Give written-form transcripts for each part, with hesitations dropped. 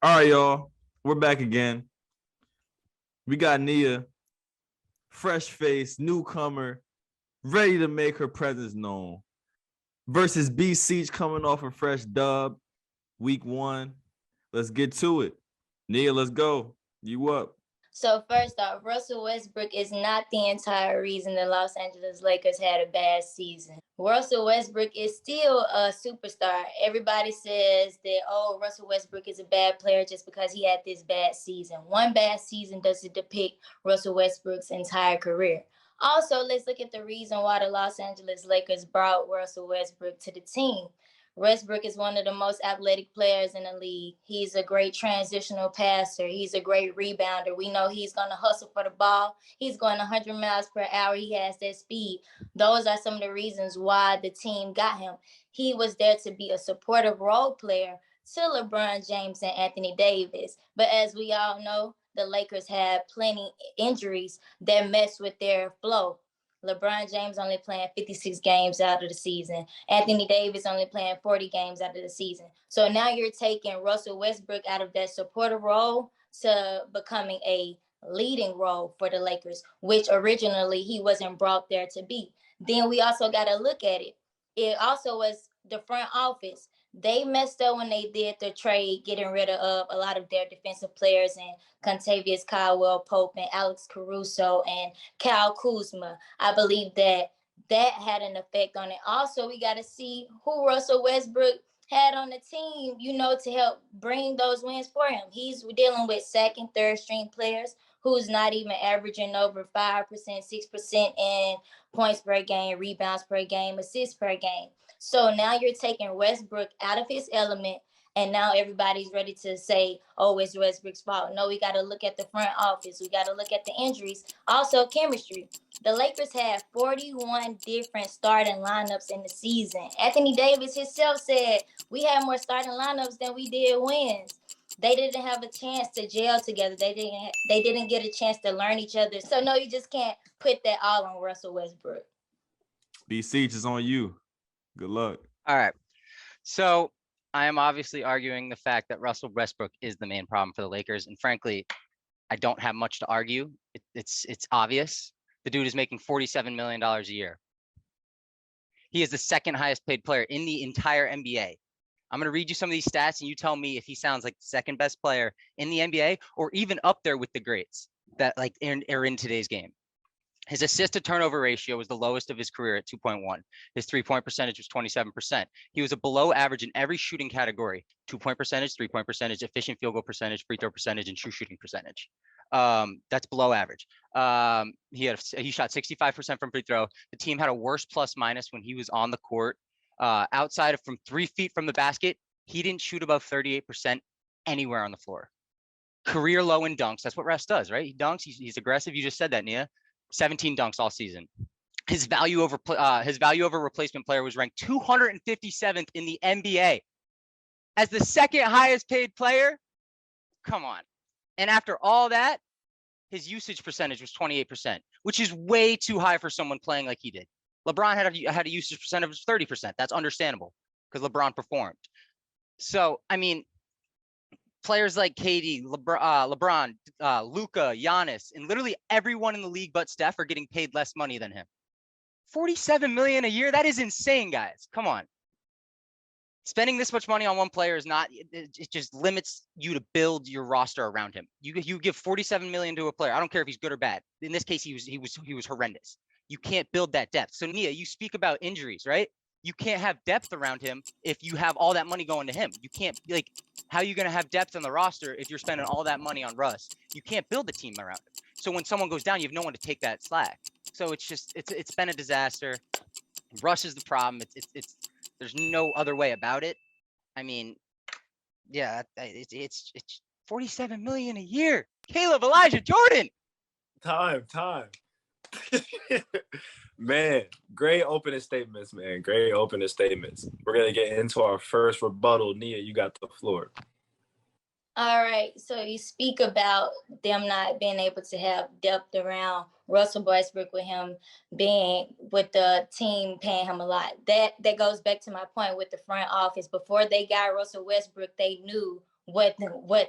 All right, y'all. We're back again. We got Nia, fresh face, newcomer, ready to make her presence known. Versus B Siege coming off a fresh dub, week 1. Let's get to it. Nia, let's go. You up? So first off, Russell Westbrook is not the entire reason the Los Angeles Lakers had a bad season. Russell Westbrook is still a superstar. Everybody says that, oh, Russell Westbrook is a bad player just because he had this bad season. One bad season doesn't depict Russell Westbrook's entire career. Also, let's look at the reason why the Los Angeles Lakers brought Russell Westbrook to the team. Westbrook is one of the most athletic players in the league. He's a great transitional passer. He's a great rebounder. We know he's going to hustle for the ball. He's going 100 miles per hour. He has that speed. Those are some of the reasons why the team got him. He was there to be a supportive role player to LeBron James and Anthony Davis. But as we all know, the Lakers had plenty injuries that messed with their flow. LeBron James only playing 56 games out of the season. Anthony Davis only playing 40 games out of the season. So now you're taking Russell Westbrook out of that supportive role to becoming a leading role for the Lakers, which originally he wasn't brought there to be. Then we also got to look at it. It also was the front office. They messed up when they did the trade, getting rid of a lot of their defensive players and Contavious Caldwell Pope and Alex Caruso and Kyle Kuzma. I believe that had an effect on it. Also, we got to see who Russell Westbrook had on the team, to help bring those wins for him. He's dealing with second, third string players who's not even averaging over 5%, 6% in points per game, rebounds per game, assists per game. So now you're taking Westbrook out of his element, and now everybody's ready to say, oh, it's Westbrook's fault. No, we got to look at the front office. We got to look at the injuries. Also, chemistry. The Lakers had 41 different starting lineups in the season. Anthony Davis himself said, we had more starting lineups than we did wins. They didn't have a chance to gel together. They didn't get a chance to learn each other. So, no, you just can't put that all on Russell Westbrook. B Siege is on you. Good luck. All right. So I am obviously arguing the fact that Russell Westbrook is the main problem for the Lakers. And frankly, I don't have much to argue. It's obvious. The dude is making $47 million a year. He is the second highest paid player in the entire NBA. I'm going to read you some of these stats and you tell me if he sounds like the second best player in the NBA or even up there with the greats that are in today's game. His assist to turnover ratio was the lowest of his career at 2.1. His 3-point percentage was 27%. He was a below average in every shooting category: 2-point percentage, 3-point percentage, efficient field goal percentage, free throw percentage, and true shooting percentage. That's below average. He shot 65% from free throw. The team had a worse plus minus when he was on the court. Outside of from 3 feet from the basket, he didn't shoot above 38% anywhere on the floor. Career low in dunks. That's what Russ does, right? He dunks. He's aggressive. You just said that, Nia. 17 dunks all season. His value over replacement player was ranked 257th in the NBA as the second highest paid player. Come on. And after all that, his usage percentage was 28%, which is way too high for someone playing like he did. LeBron had a usage percentage of 30%. That's understandable because LeBron performed. So, I mean, players like KD, LeBron, Luka, Giannis, and literally everyone in the league but Steph are getting paid less money than him. $47 million a year? That is insane, guys. Come on. Spending this much money on one player is not, it just limits you to build your roster around him. You give $47 million to a player. I don't care if he's good or bad. In this case, he was horrendous. You can't build that depth. So Nia, you speak about injuries, right? You can't have depth around him if you have all that money going to him. You can't, how are you going to have depth on the roster if you're spending all that money on Russ? You can't build a team around him. So when someone goes down, you have no one to take that slack. So it's been a disaster. Russ is the problem. There's no other way about it. I mean, yeah, it's $47 million a year. Caleb, Elijah, Jordan. Time. Man, great opening statements, man. Great opening statements. We're going to get into our first rebuttal. Nia, you got the floor. All right. So you speak about them not being able to have depth around Russell Westbrook with him being with the team paying him a lot. That goes back to my point with the front office. Before they got Russell Westbrook, they knew what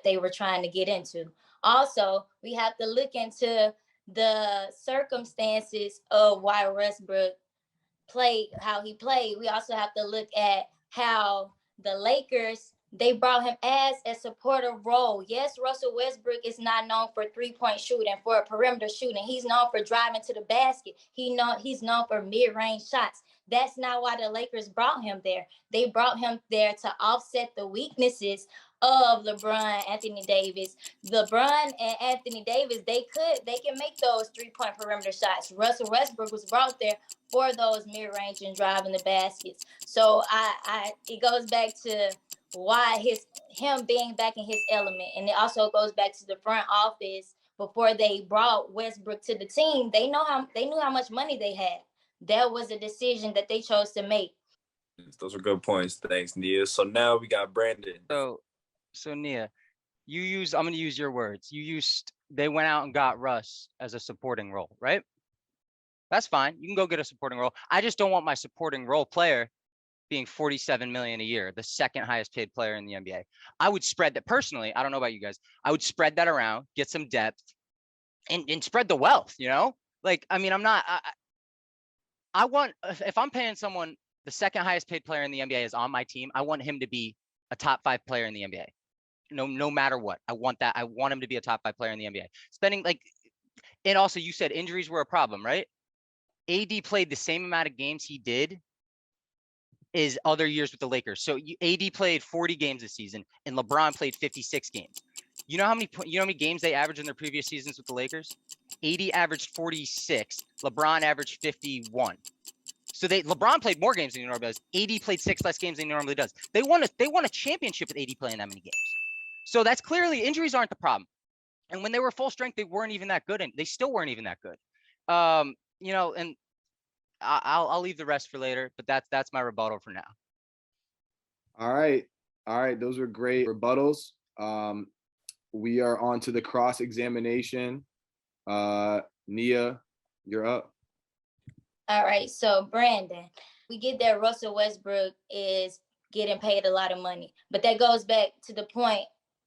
they were trying to get into. Also, we have to look into the circumstances of why Westbrook played how he played. We also have to look at how the Lakers, they brought him as a supportive role. Yes, Russell Westbrook is not known for three-point shooting, for perimeter shooting. He's known for driving to the basket. He's known for mid-range shots. That's not why the Lakers brought him there. They brought him there to offset the weaknesses of LeBron, Anthony Davis. LeBron and Anthony Davis, they can make those three-point perimeter shots. Russell Westbrook was brought there for those mid-range and driving the baskets. So it goes back to why him being back in his element. And it also goes back to the front office. Before they brought Westbrook to the team, they knew how much money they had. That was a decision that they chose to make. Those are good points. Thanks, Nia. So now we got Brandon. So Nia, I'm going to use your words. They went out and got Russ as a supporting role, right? That's fine. You can go get a supporting role. I just don't want my supporting role player being $47 million a year, the second highest paid player in the NBA. I would spread that personally. I don't know about you guys. I would spread that around, get some depth, and spread the wealth. Like, I mean, I want, if I'm paying someone, the second highest paid player in the NBA is on my team, I want him to be a top 5 player in the NBA. No matter what. I want that. I want him to be a top 5 player in the NBA. And also you said injuries were a problem, right? AD played the same amount of games he did as other years with the Lakers. So AD played 40 games this season and LeBron played 56 games. You know how many games they averaged in their previous seasons with the Lakers? AD averaged 46. LeBron averaged 51. So LeBron played more games than he normally does. AD played 6 less games than he normally does. They won a championship with AD playing that many games. So that's clearly injuries aren't the problem. And when they were full strength, they weren't even that good, and they still weren't even that good. And I'll leave the rest for later, but that's my rebuttal for now. All right. Those are great rebuttals. We are on to the cross-examination. Nia, you're up. All right, so Brandon, we get that Russell Westbrook is getting paid a lot of money, but that goes back to the point.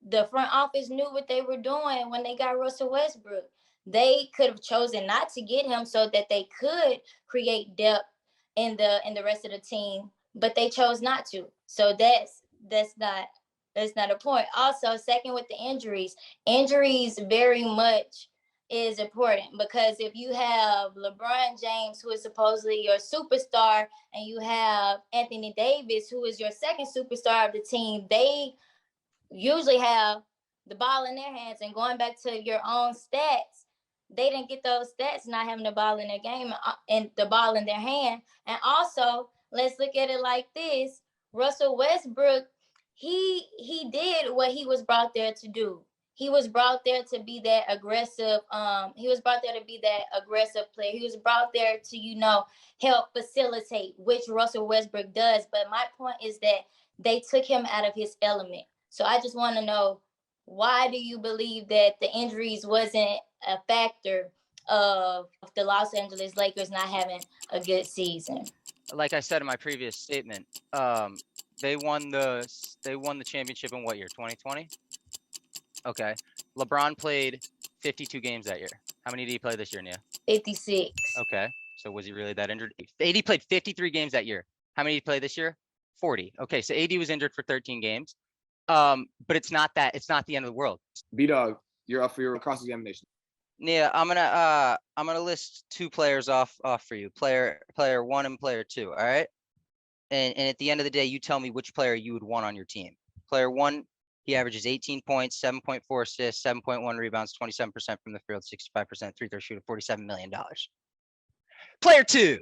The front office knew what they were doing when they got Russell Westbrook. They could have chosen not to get him so that they could create depth in the rest of the team, but they chose not to. So that's not a point. Also, second with the injuries very much is important, because if you have LeBron James, who is supposedly your superstar, and you have Anthony Davis, who is your second superstar of the team, they usually have the ball in their hands. And going back to your own stats, they didn't get those stats not having the ball in their game and the ball in their hand. And also, let's look at it like this. Russell Westbrook, he did what he was brought there to do. He was brought there to be that aggressive. He was brought there to be that aggressive player. He was brought there to, help facilitate, which Russell Westbrook does. But my point is that they took him out of his element. So I just want to know, why do you believe that the injuries wasn't a factor of the Los Angeles Lakers not having a good season? Like I said in my previous statement, they won the championship in what year? 2020? Okay. LeBron played 52 games that year. How many did he play this year, Nia? 56. Okay. So was he really that injured? AD played 53 games that year. How many did he play this year? 40. Okay, so AD was injured for 13 games. But it's not the end of the world. B-Dog, you're up for your cross-examination. Nia, I'm gonna list 2 players off for you. Player 1 and player 2, all right? And at the end of the day, you tell me which player you would want on your team. Player 1, he averages 18 points, 7.4 assists, 7.1 rebounds, 27% from the field, 65% free-throw shooter, $47 million. Player 2,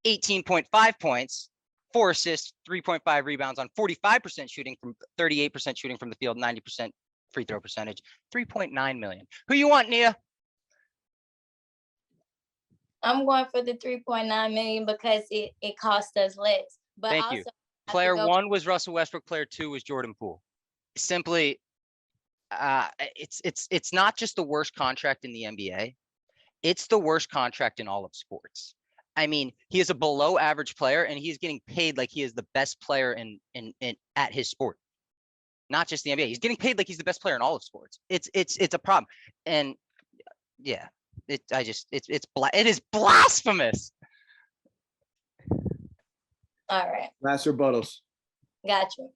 18.5 points, 4 assists, 3.5 rebounds on 45% shooting from 38% shooting from the field, 90% free throw percentage, $3.9 million. Who you want, Nia? I'm going for the $3.9 million because it cost us less. But Thank you. Player 1 was Russell Westbrook. Player 2 was Jordan Poole. Simply, it's not just the worst contract in the NBA. It's the worst contract in all of sports. I mean, he is a below average player and he's getting paid like he is the best player in at his sport. not just the NBA. He's getting paid like he's the best player in all of sports. It's a problem. And yeah, it is blasphemous. All right. Last rebuttals. Got you.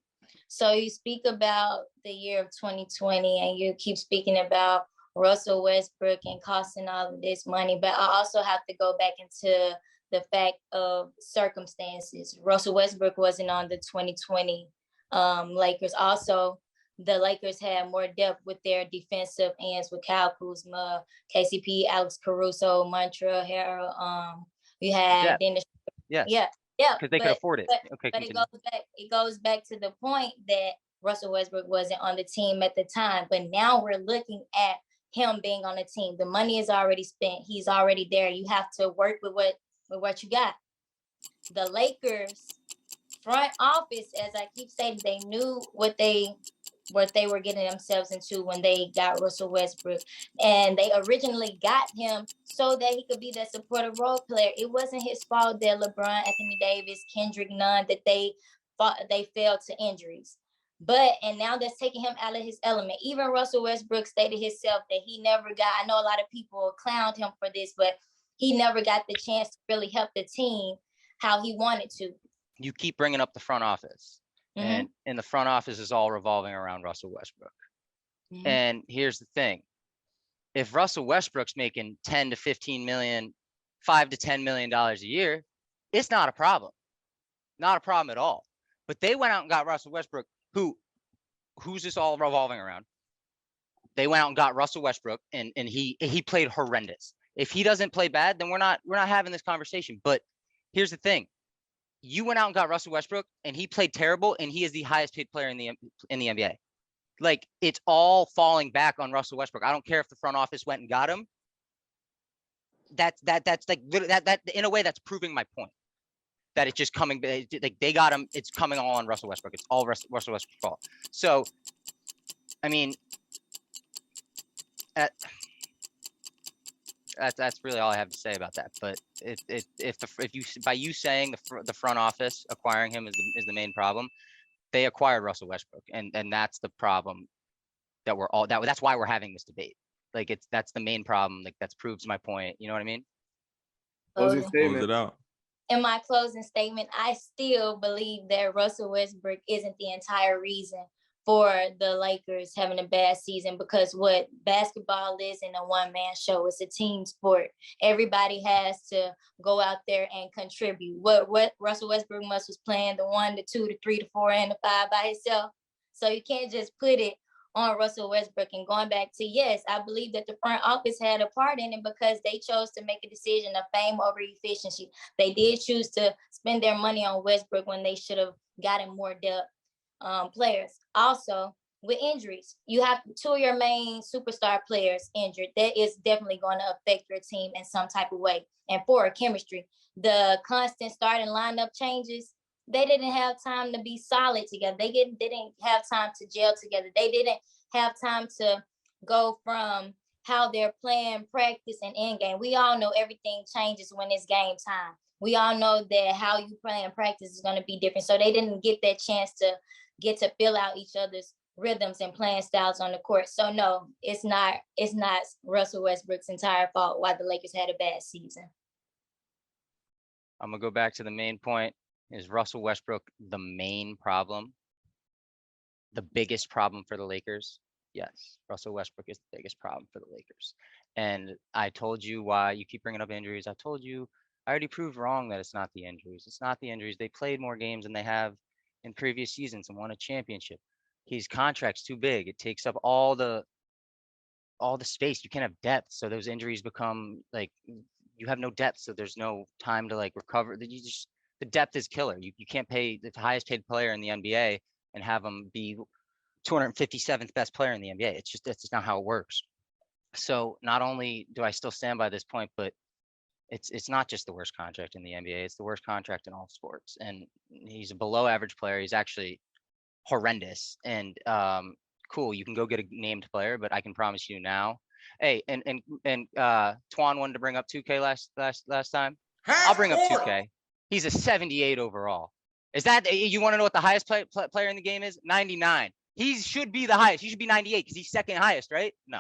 So you speak about the year of 2020 and you keep speaking about Russell Westbrook and costing all of this money, but I also have to go back into the fact of circumstances. Russell Westbrook wasn't on the 2020 Lakers. Also, the Lakers had more depth with their defensive ends with Kyle Kuzma, KCP, Alex Caruso, Montreal Harrell. You had Dennis. Yes. Yeah, because they could afford it. Okay, but it goes back to the point that Russell Westbrook wasn't on the team at the time, but now we're looking at him being on the team. The money is already spent. He's already there. You have to work with what you got. The Lakers front office, as I keep saying, they knew what they were getting themselves into when they got Russell Westbrook. And they originally got him so that he could be that supportive role player. It wasn't his fault that LeBron, Anthony Davis, Kendrick Nunn, that they fell to injuries. And now that's taking him out of his element. Even Russell Westbrook stated himself that he never got, I know a lot of people clowned him for this, but he never got the chance to really help the team how he wanted to. You keep bringing up the front office. Mm-hmm. And the front office is all revolving around Russell Westbrook. Mm-hmm. And here's the thing. If Russell Westbrook's making 10 to 15 million, $5 to $10 million a year, it's not a problem. Not a problem at all. But they went out and got Russell Westbrook, who's this all revolving around? They went out and got Russell Westbrook and he played horrendous. If he doesn't play bad, then we're not having this conversation. But here's the thing. You went out and got Russell Westbrook and he played terrible and he is the highest paid player in the NBA. Like, it's all falling back on Russell Westbrook. I don't care if the front office went and got him. That's like that in a way that's proving my point. That it's just coming, like they got him, it's coming all on Russell Westbrook. It's all Russell Westbrook's fault. So, I mean, that's really all I have to say about that. But by you saying the front office acquiring him is the main problem, they acquired Russell Westbrook, and that's the problem that that's why we're having this debate. Like that's the main problem. Like that proves my point. You know what I mean? Closing Close statement. it out. In my closing statement, I still believe that Russell Westbrook isn't the entire reason for the Lakers having a bad season, because what basketball isn't a one-man show. It's a team sport. Everybody has to go out there and contribute. What Russell Westbrook was playing the 1, the 2, the 3, the 4, and the 5 by himself. So you can't just put it on Russell Westbrook. And going back to, yes, I believe that the front office had a part in it because they chose to make a decision of fame over efficiency. They did choose to spend their money on Westbrook when they should have gotten more depth players. Also, with injuries, you have 2 of your main superstar players injured. That is definitely going to affect your team in some type of way. And 4, chemistry. The constant starting lineup changes. They didn't have time to be solid together. They didn't have time to gel together. They didn't have time to go from how they're playing practice and end game. We all know everything changes when it's game time. We all know that how you play in practice is going to be different. So they didn't get that chance to get to fill out each other's rhythms and playing styles on the court. So no, it's not Russell Westbrook's entire fault why the Lakers had a bad season. I'm gonna go back to the main point. Is Russell Westbrook the main problem? The biggest problem for the Lakers? Yes, Russell Westbrook is the biggest problem for the Lakers. And I told you why you keep bringing up injuries. I told you, I already proved wrong that it's not the injuries. It's not the injuries. They played more games than they have in previous seasons and won a championship. His contract's too big. It takes up all the space. You can't have depth. So those injuries become like, you have no depth. So there's no time to like recover. The depth is killer. You can't pay the highest paid player in the NBA and have him be 257th best player in the NBA. That's just not how it works. So not only do I still stand by this point, but it's not just the worst contract in the NBA. It's the worst contract in all sports. And he's a below average player. He's actually horrendous. And cool, you can go get a named player, but I can promise you now. Hey, and Twan wanted to bring up 2K last time. I'll bring up 2K. He's a 78 overall. Is that, you want to know what the highest player in the game is? 99. He should be the highest. He should be 98 because he's second highest, right? No.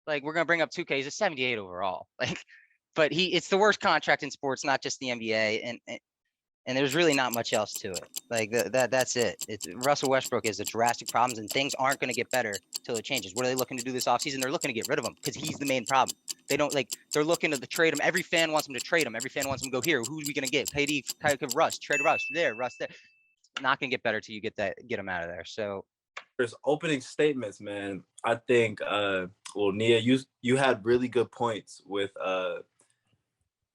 Like, we're gonna bring up 2K. He's a 78 overall. Like, but it's the worst contract in sports, not just the NBA, and there's really not much else to it. Like that's it. It's Russell Westbrook is a drastic problems, and things aren't gonna get better till it changes. What are they looking to do this offseason? They're looking to get rid of him because he's the main problem. They don't like. They're looking to trade him. Every fan wants him to trade him. Every fan wants him to go here. Who are we gonna get? KD, Russ, trade Russ there, Russ there. Not gonna get better till you get him out of there. So. There's opening statements, man. I think well, Nia, you had really good points with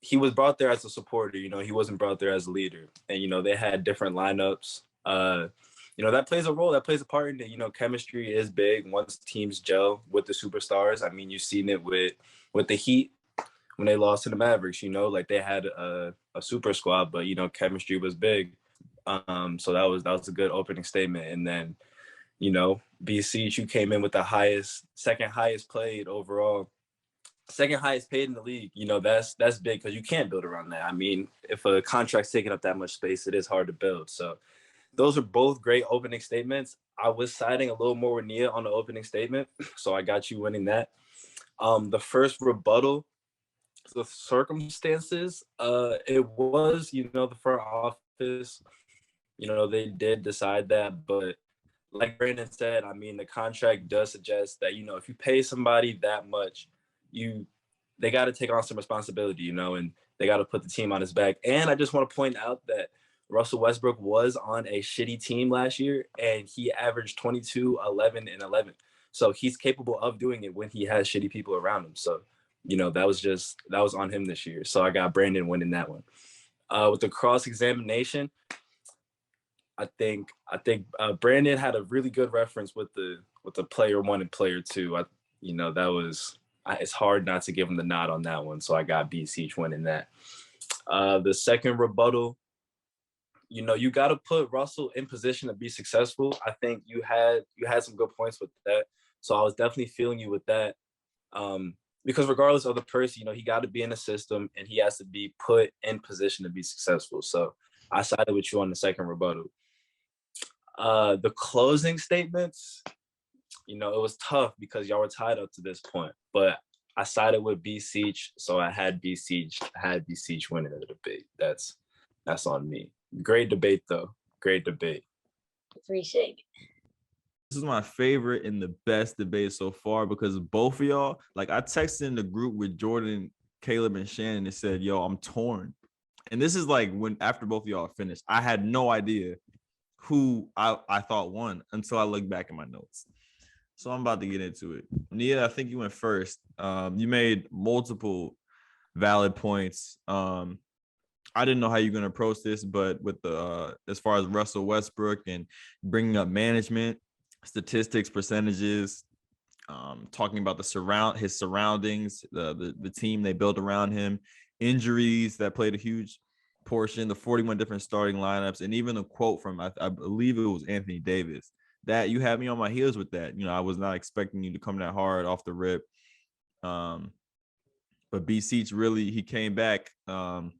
he was brought there as a supporter, he wasn't brought there as a leader. And they had different lineups. That plays a role, that plays a part in it. Chemistry is big once teams gel with the superstars. I mean, you've seen it with the Heat when they lost to the Mavericks, like they had a super squad, but chemistry was big. So that was a good opening statement. And then BC, you came in with the second highest paid overall, second highest paid in the league. That's big because you can't build around that. I mean, if a contract's taking up that much space, it is hard to build. So those are both great opening statements. I was siding a little more with Nia on the opening statement, so I got you winning that. The first rebuttal, the circumstances, it was, the front office, they did decide that, but like Brandon said, I mean, the contract does suggest that, if you pay somebody that much, they got to take on some responsibility, and they got to put the team on his back. And I just want to point out that Russell Westbrook was on a shitty team last year, and he averaged 22, 11, and 11. So he's capable of doing it when he has shitty people around him. So, that was on him this year. So I got Brandon winning that one. With the cross-examination, I think Brandon had a really good reference with the player one and player two. It's hard not to give him the nod on that one. So I got BC winning that. The second rebuttal, you got to put Russell in position to be successful. I think you had some good points with that. So I was definitely feeling you with that. Because regardless of the person, he got to be in the system and he has to be put in position to be successful. So I sided with you on the second rebuttal. The closing statements, it was tough because y'all were tied up to this point, but I sided with BC, so I had BC winning the debate. That's on me. Great debate though. Great debate. Appreciate it. This is my favorite and the best debate so far because both of y'all, like I texted in the group with Jordan, Caleb, and Shannon and said, yo, I'm torn. And this is like when after both of y'all finished, I had no idea who I thought won until I looked back at my notes. So I'm about to get into it. Nia, I think you went first. You made multiple valid points. I didn't know how you're going to approach this, but with the as far as Russell Westbrook and bringing up management, statistics, percentages, talking about his surroundings, the team they built around him, injuries that played a huge portion, the 41 different starting lineups, and even a quote from I believe it was Anthony Davis that you had me on my heels with that. I was not expecting you to come that hard off the rip. But BC really, he came back 27%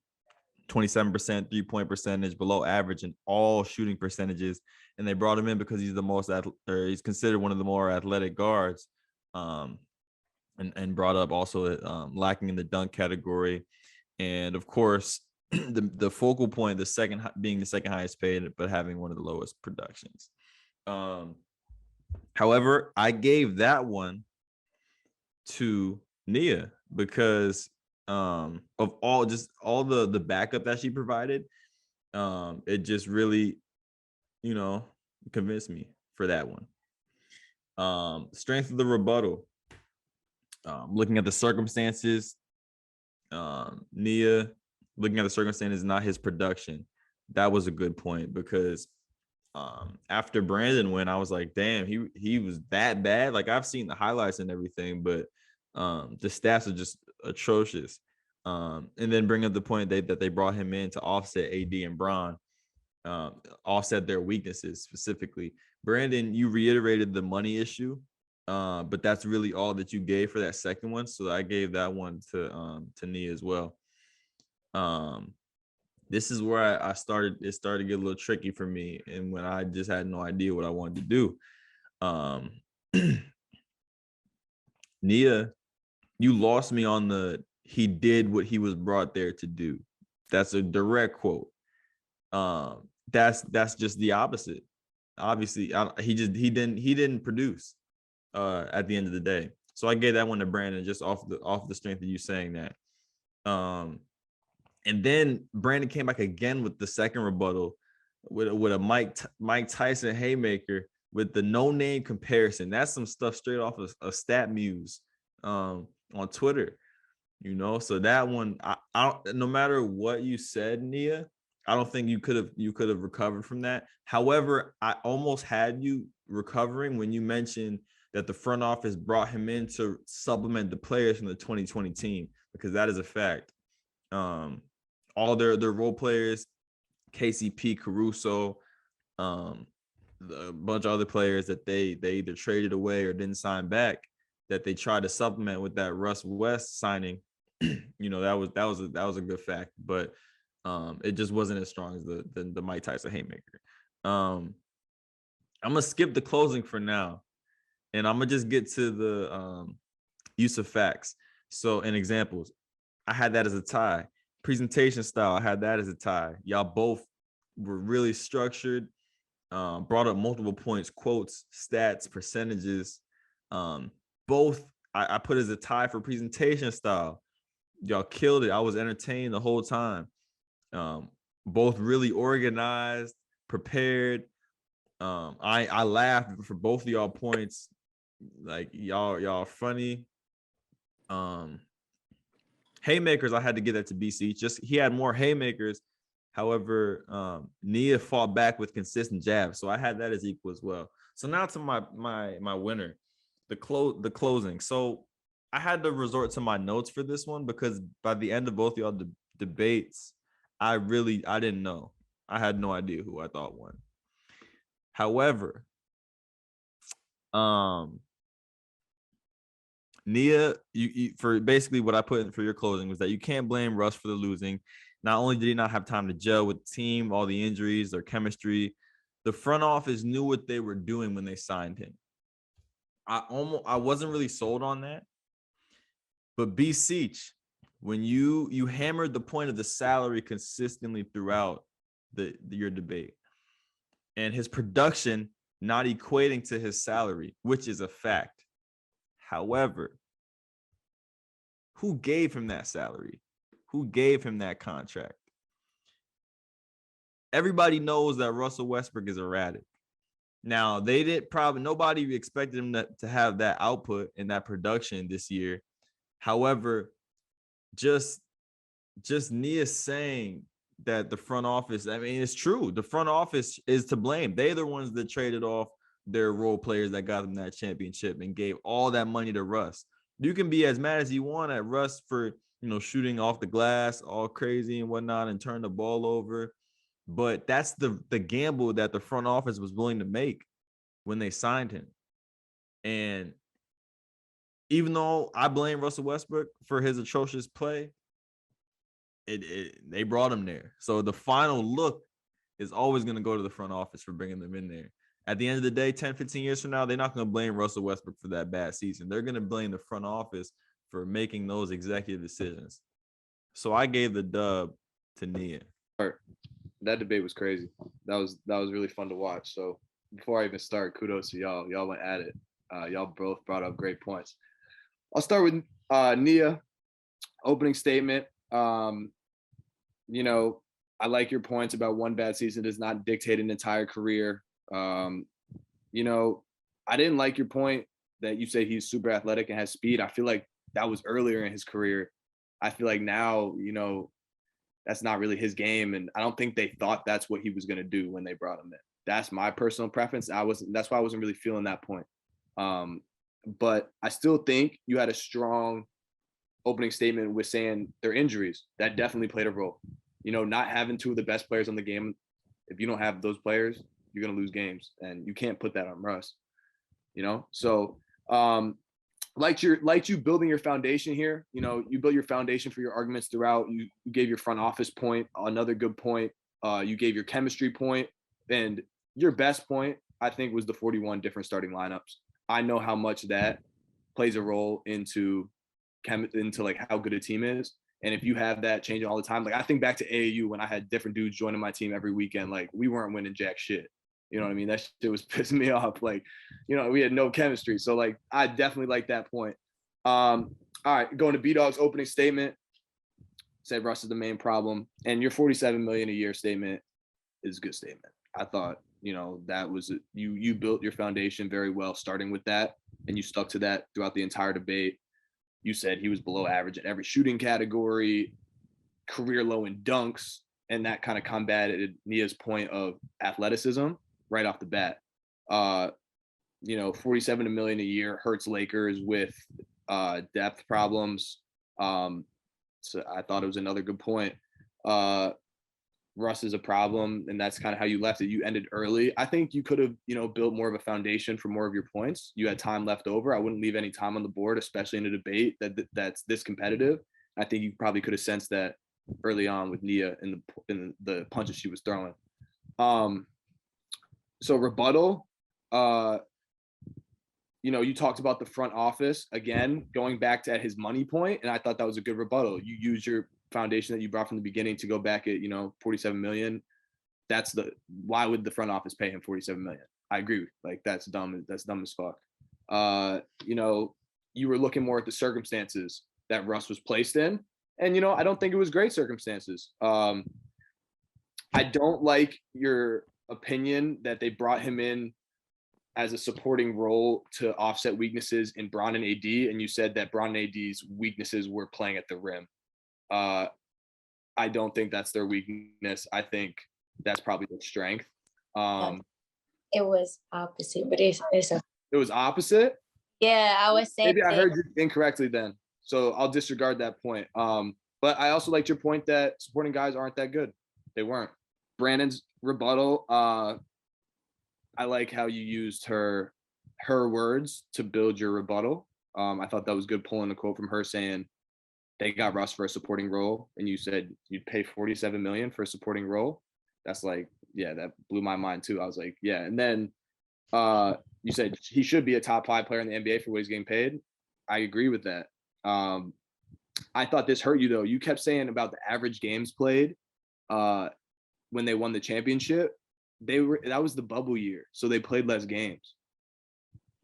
3-point percentage, below average in all shooting percentages, and they brought him in because he's he's considered one of the more athletic guards, and brought up also lacking in the dunk category, and of course the focal point, being the second highest paid, but having one of the lowest productions. However, I gave that one to Nia because of all the backup that she provided. It just really, convinced me for that one. Strength of the rebuttal. Looking at the circumstances, Nia, looking at the circumstances, not his production. That was a good point because after Brandon went, I was like, damn, he was that bad. Like I've seen the highlights and everything, but the stats are just atrocious. And then bring up the point that they brought him in to offset AD and Bron, offset their weaknesses specifically. Brandon, you reiterated the money issue, but that's really all that you gave for that second one. So I gave that one to Nia as well. This is where it started to get a little tricky for me, and when I just had no idea what I wanted to do. Nia, you lost me on the he did what he was brought there to do. That's a direct quote. That's just the opposite. Obviously, he didn't produce at the end of the day. So I gave that one to Brandon just off the strength of you saying that. And then Brandon came back again with the second rebuttal with a Mike Tyson haymaker with the no-name comparison. That's some stuff straight off of Stat Muse on Twitter, you know. So that one, I no matter what you said, Nia, I don't think you could have recovered from that. However, I almost had you recovering when you mentioned that the front office brought him in to supplement the players from the 2020 team, because that is a fact. All their role players, KCP, Caruso, a bunch of other players that they either traded away or didn't sign back, that they tried to supplement with that Russ West signing. You know, that was a good fact, but it just wasn't as strong as the Mike Tyson haymaker. I'm gonna skip the closing for now, and I'm gonna just get to the use of facts. So, in examples, I had that as a tie. Presentation style, I had that as a tie. Y'all both were really structured, brought up multiple points, quotes, stats, percentages. Both I put as a tie for presentation style. Y'all killed it. I was entertained the whole time. Both really organized, prepared. I laughed for both of y'all points. Like y'all funny. Haymakers, I had to give that to BC. Just he had more haymakers. However, Nia fought back with consistent jabs, so I had that as equal as well. So now to my winner, the closing. So I had to resort to my notes for this one because by the end of both of y'all debates, I didn't know. I had no idea who I thought won. However, Nia, you for basically what I put in for your closing was that you can't blame Russ for the losing. Not only did he not have time to gel with the team, all the injuries, their chemistry, the front office knew what they were doing when they signed him. I wasn't really sold on that. But B. Seach, when you hammered the point of the salary consistently throughout your debate, and his production not equating to his salary, which is a fact. However, who gave him that salary? Who gave him that contract? Everybody knows that Russell Westbrook is erratic. Now, nobody expected him to have that output and that production this year. However, just Nia saying that the front office, I mean, it's true. The front office is to blame. They're the ones that traded off their role players that got them that championship and gave all that money to Russ. You can be as mad as you want at Russ for, shooting off the glass all crazy and whatnot and turn the ball over. But that's the gamble that the front office was willing to make when they signed him. And even though I blame Russell Westbrook for his atrocious play, they brought him there. So the final look is always going to go to the front office for bringing them in there. At the end of the day, 10, 15 years from now, they're not going to blame Russell Westbrook for that bad season. They're going to blame the front office for making those executive decisions. So I gave the dub to Nia. That debate was crazy. That was really fun to watch. So before I even start, kudos to y'all. Y'all went at it. Y'all both brought up great points. I'll start with Nia. Opening statement. I like your points about one bad season does not dictate an entire career. I didn't like your point that you say he's super athletic and has speed. I feel like that was earlier in his career. I feel like now, that's not really his game. And I don't think they thought that's what he was going to do when they brought him in. That's my personal preference. That's why I wasn't really feeling that point. But I still think you had a strong opening statement with saying their injuries. That definitely played a role. Not having two of the best players on the game. If you don't have those players, you're going to lose games, and you can't put that on Russ, So liked you building your foundation here. You built your foundation for your arguments throughout. You gave your front office point, another good point. You gave your chemistry point, and your best point, I think, was the 41 different starting lineups. I know how much that plays a role into like how good a team is. And if you have that changing all the time, like I think back to AAU when I had different dudes joining my team every weekend, like we weren't winning jack shit. You know what I mean? That shit was pissing me off. Like, you know, we had no chemistry. So like, I definitely like that point. All right, going to B-Dog's opening statement. Said Russ is the main problem. And your 47 million a year statement is a good statement. I thought, you know, that was you built your foundation very well starting with that, and you stuck to that throughout the entire debate. You said he was below average in every shooting category, career low in dunks, and that kind of combated Nia's point of athleticism right off the bat. You know, 47 million a year hurts Lakers with depth problems. So I thought it was another good point. Russ is a problem, and that's kind of how you left it. You ended early. I think you could have, you know, built more of a foundation for more of your points. You had time left over. I wouldn't leave any time on the board, especially in a debate that's this competitive. I think you probably could have sensed that early on with Nia in the punches she was throwing. So rebuttal, you know, you talked about the front office again, going back to at his money point, and I thought that was a good rebuttal. You used your foundation that you brought from the beginning to go back at, you know, 47 million. Why would the front office pay him 47 million? I agree. Like that's dumb as fuck. You know, you were looking more at the circumstances that Russ was placed in, and you know, I don't think it was great circumstances. I don't like your opinion that they brought him in as a supporting role to offset weaknesses in Bron and AD, and you said that Bron and AD's weaknesses were playing at the rim. I don't think that's their weakness. I think that's probably their strength. It was opposite, but it's It was opposite? Yeah, I was saying Maybe I heard you incorrectly then. So I'll disregard that point. But I also liked your point that supporting guys aren't that good. They weren't. Brandon's rebuttal, I like how you used her words to build your rebuttal. I thought that was good, pulling a quote from her saying they got Russ for a supporting role, and you said you'd pay 47 million for a supporting role. That's like, yeah, that blew my mind too. I was like, yeah. And then you said he should be a top 5 player in the NBA for what he's getting paid. I agree with that. I thought this hurt you though. You kept saying about the average games played when they won the championship. That was the bubble year, so they played less games.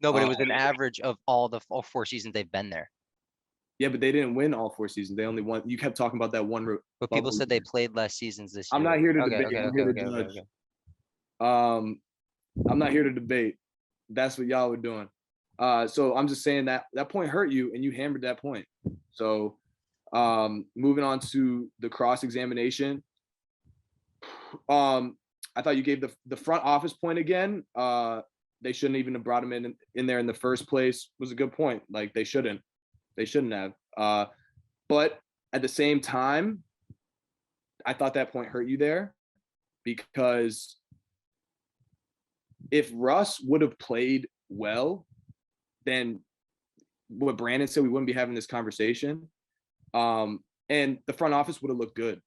No, but it was an average of all 4 seasons they've been there. Yeah, but they didn't win all 4 seasons. They only won. You kept talking about that one. But people said they played less seasons this year. I'm not here to Okay, debate. okay, I'm here okay, to okay, judge. okay. I'm not here to debate. That's what y'all were doing. So I'm just saying that point hurt you, and you hammered that point. So moving on to the cross-examination. I thought you gave the front office point again. They shouldn't even have brought him in there in the first place. Was a good point. Like they shouldn't have. But at the same time, I thought that point hurt you there, because if Russ would have played well, then what Brandon said, we wouldn't be having this conversation. And the front office would have looked good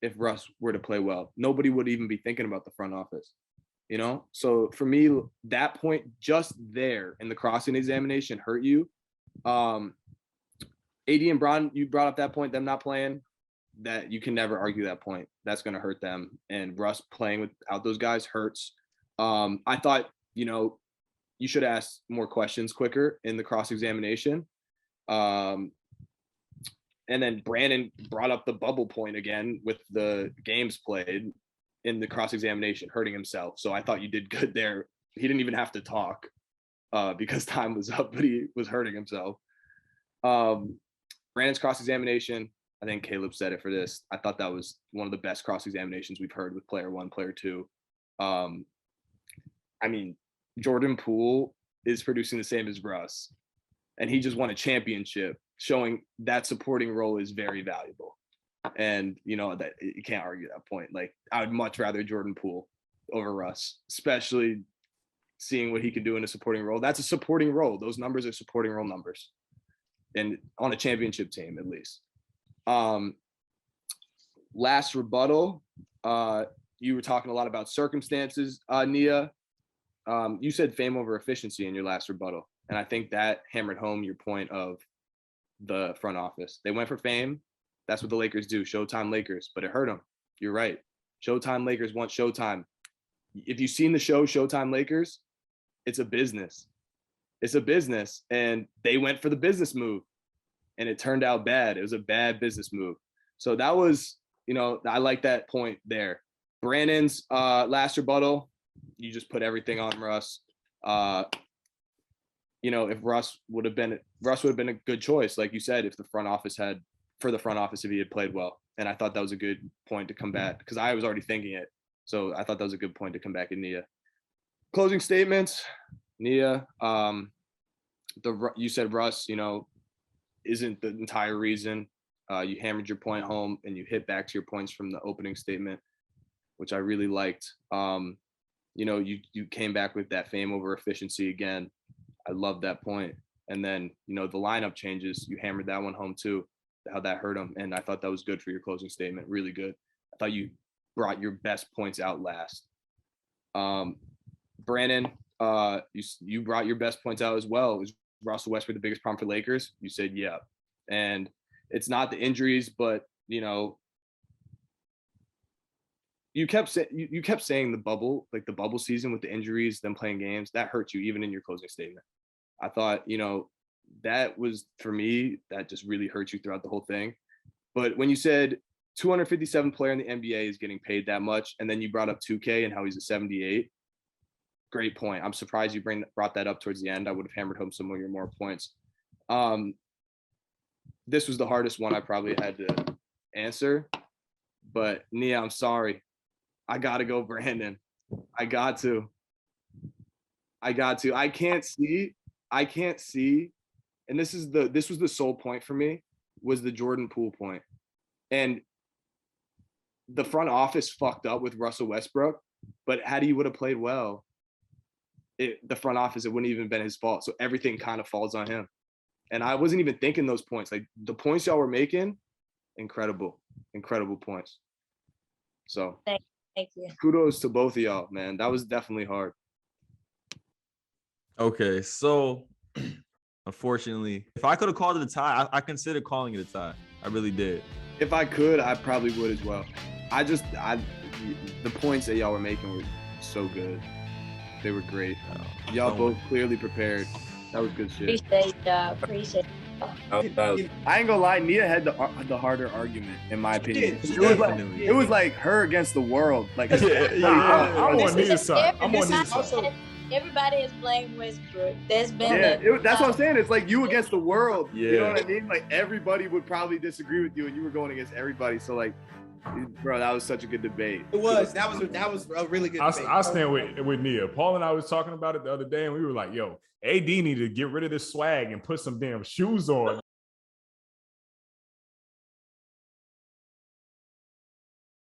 if Russ were to play well. Nobody would even be thinking about the front office, you know? So for me, that point just there in the crossing examination hurt you. AD and Bron, you brought up that point, them not playing, that you can never argue that point. That's going to hurt them. And Russ playing without those guys hurts. I thought, you know, you should ask more questions quicker in the cross-examination. And then Brandon brought up the bubble point again with the games played in the cross-examination, hurting himself. So I thought you did good there. He didn't even have to talk because time was up, but he was hurting himself. Brandon's cross-examination, I think Caleb said it for this. I thought that was one of the best cross-examinations we've heard with player 1, player 2. I mean, Jordan Poole is producing the same as Russ, and he just won a championship, showing that supporting role is very valuable. And, you know, that you can't argue that point. Like, I would much rather Jordan Poole over Russ, especially seeing what he could do in a supporting role. That's a supporting role. Those numbers are supporting role numbers, and on a championship team, at least. Last rebuttal, you were talking a lot about circumstances, Nia. you said fame over efficiency in your last rebuttal. And I think that hammered home your point of the front office. They went for fame. That's what the Lakers do. Showtime Lakers, but it hurt them. You're right. Showtime Lakers want Showtime. If you've seen the show Showtime Lakers, it's a business. It's a business. And they went for the business move. And it turned out bad. It was a bad business move. So that was, I like that point there. Brandon's last rebuttal, you just put everything on Russ. If Russ would have been a good choice, like you said, if the front office if he had played well. And I thought that was a good point to come back because I was already thinking it. So I thought that was a good point to come back in Nia. Closing statements, Nia. You said Russ, isn't the entire reason. You hammered your point home and you hit back to your points from the opening statement, which I really liked. You came back with that fame over efficiency again. I love that point. And then, the lineup changes, you hammered that one home too, how that hurt him. And I thought that was good for your closing statement. Really good. I thought you brought your best points out last. Brandon, you brought your best points out as well. Was Russell Westbrook the biggest problem for Lakers? You said, yeah. And it's not the injuries, but, you kept saying the bubble, like the bubble season with the injuries, them playing games, that hurt you even in your closing statement. I thought, that was, for me, that just really hurt you throughout the whole thing. But when you said 257 player in the NBA is getting paid that much, and then you brought up 2K and how he's a 78, great point. I'm surprised you brought that up towards the end. I would have hammered home some of your more points. This was the hardest one I probably had to answer. But Nia, I'm sorry. I got to go Brandon. I got to. I can't see. And this was the sole point for me, was the Jordan Poole point. And the front office fucked up with Russell Westbrook, but had he would have played well, the front office, it wouldn't even been his fault. So everything kind of falls on him. And I wasn't even thinking those points. Like the points y'all were making, incredible points. So Thank you. Kudos to both of y'all, man. That was definitely hard. Okay, so unfortunately, if I could have called it a tie, I considered calling it a tie. I really did. If I could, I probably would as well. The points that y'all were making were so good. They were great. Y'all both clearly prepared. That was good shit. Appreciate y'all. Appreciate I ain't gonna lie, Nia had the harder argument, in my opinion. Definitely. It was like her against the world. Like, I'm on Nia's side. Everybody has blamed Westbrook. That's been that's what I'm saying. It's like you against the world. Yeah. You know what I mean? Like everybody would probably disagree with you, and you were going against everybody. So like, bro, that was such a good debate. It was. That was a really good debate. I stand with Nia. Paul and I was talking about it the other day, and we were like, yo, AD needed to get rid of this swag and put some damn shoes on.